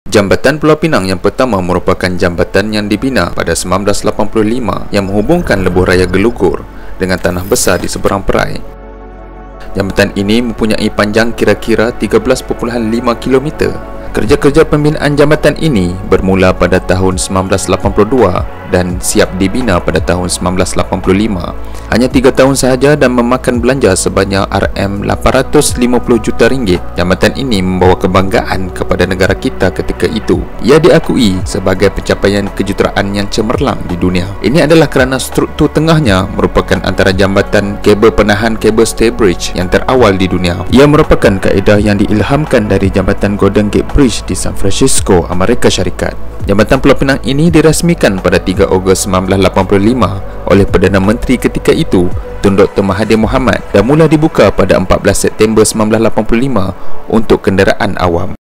Jambatan Pulau Pinang yang pertama merupakan jambatan yang dibina pada 1985 yang menghubungkan lebuh raya Gelugur dengan tanah besar di seberang perai. Jambatan ini mempunyai panjang kira-kira 13.5 km. Kerja-kerja pembinaan jambatan ini bermula pada tahun 1982 dan siap dibina pada tahun 1985. Hanya 3 tahun sahaja dan memakan belanja sebanyak RM850 juta ringgit. Jambatan ini membawa kebanggaan kepada negara kita ketika itu. Ia diakui sebagai pencapaian kejuruteraan yang cemerlang di dunia. Ini adalah kerana struktur tengahnya merupakan antara jambatan kabel penahan kabel stay bridge yang terawal di dunia. Ia merupakan kaedah yang diilhamkan dari jambatan Golden Gate Bridge di San Francisco, Amerika Syarikat. Jambatan Pulau Pinang ini dirasmikan pada 3 Ogos 1985 oleh Perdana Menteri ketika itu, Tun Dr. Mahathir Mohamad, dan mula dibuka pada 14 September 1985 untuk kenderaan awam.